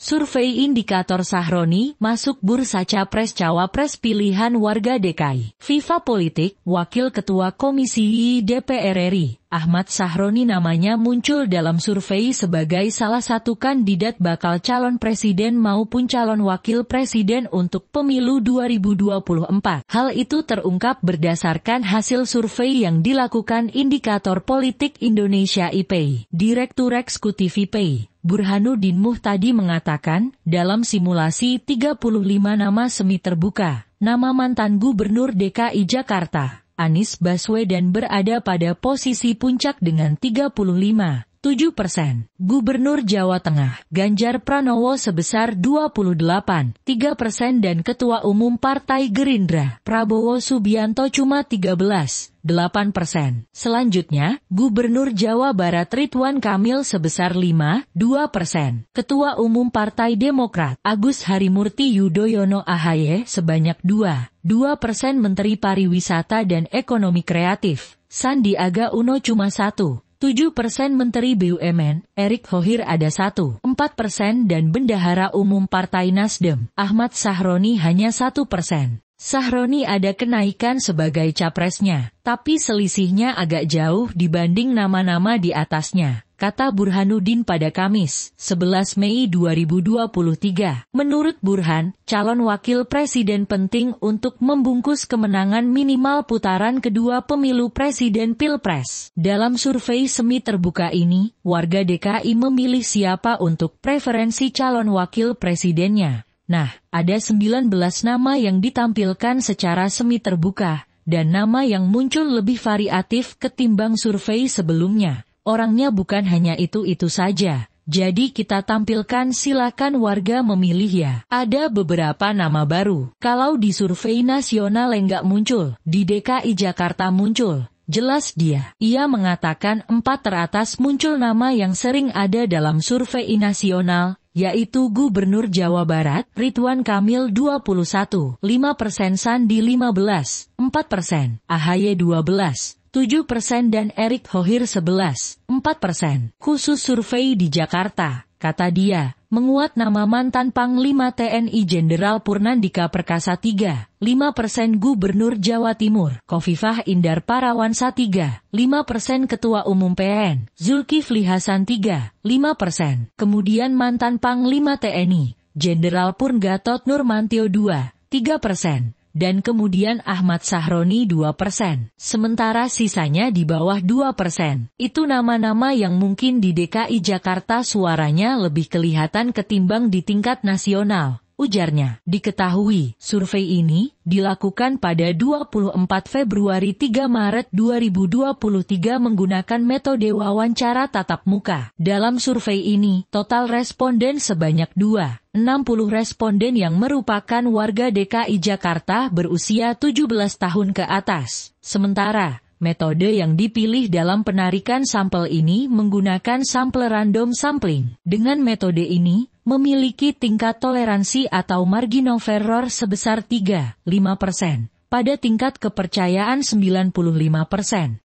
Survei indikator Sahroni masuk bursa Capres-Cawapres pilihan warga DKI. Viva Politik, Wakil Ketua Komisi DPR RI, Ahmad Sahroni namanya muncul dalam survei sebagai salah satu kandidat bakal calon presiden maupun calon wakil presiden untuk pemilu 2024. Hal itu terungkap berdasarkan hasil survei yang dilakukan Indikator Politik Indonesia (IPI). Direktur Eksekutif IPI, Burhanuddin Muhtadi mengatakan, dalam simulasi 35 nama semi terbuka, nama mantan Gubernur DKI Jakarta, Anies Baswedan berada pada posisi puncak dengan 35,7%. Gubernur Jawa Tengah, Ganjar Pranowo sebesar 28,3% dan Ketua Umum Partai Gerindra, Prabowo Subianto cuma 13,8%. Selanjutnya, Gubernur Jawa Barat Ridwan Kamil sebesar 5,2%. Ketua Umum Partai Demokrat, Agus Harimurti Yudhoyono (AHY) sebanyak 2,2%. Menteri Pariwisata dan Ekonomi Kreatif, Sandiaga Uno cuma 1,7%. Menteri BUMN, Erick Thohir ada 1,4% dan Bendahara Umum Partai Nasdem, Ahmad Sahroni hanya 1%. Sahroni ada kenaikan sebagai capresnya, tapi selisihnya agak jauh dibanding nama-nama di atasnya, kata Burhanuddin pada Kamis, 11 Mei 2023. Menurut Burhan, calon wakil presiden penting untuk membungkus kemenangan minimal putaran kedua pemilu presiden Pilpres. Dalam survei semi terbuka ini, warga DKI memilih siapa untuk preferensi calon wakil presidennya. Nah, ada 19 nama yang ditampilkan secara semi terbuka, dan nama yang muncul lebih variatif ketimbang survei sebelumnya. Orangnya bukan hanya itu-itu saja, jadi kita tampilkan, silakan warga memilih ya. Ada beberapa nama baru. Kalau di survei nasional enggak muncul, di DKI Jakarta muncul. Jelas dia. Ia mengatakan 4 teratas muncul nama yang sering ada dalam survei nasional, yaitu Gubernur Jawa Barat, Ridwan Kamil 21,5%, Sandi 15,4%, AHY 12,7% dan Erick Thohir 11,4%. Khusus survei di Jakarta, kata dia, menguat nama mantan Panglima TNI Jenderal Purnandika Perkasa 3,5%, Gubernur Jawa Timur, Khofifah Indar Parawansa 3,5%, Ketua Umum PN, Zulkifli Hasan 3,5%, kemudian mantan Panglima TNI, Jenderal Purgatot Nurmantio 2,3%. Dan kemudian Ahmad Sahroni 2%. Sementara sisanya di bawah 2%. Itu nama-nama yang mungkin di DKI Jakarta suaranya lebih kelihatan ketimbang di tingkat nasional, ujarnya. Diketahui, survei ini dilakukan pada 24 Februari 3 Maret 2023 menggunakan metode wawancara tatap muka. Dalam survei ini, total responden sebanyak 60 responden yang merupakan warga DKI Jakarta berusia 17 tahun ke atas. Sementara, metode yang dipilih dalam penarikan sampel ini menggunakan sampel random sampling. Dengan metode ini, memiliki tingkat toleransi atau margin of error sebesar 3,5%, pada tingkat kepercayaan 95%.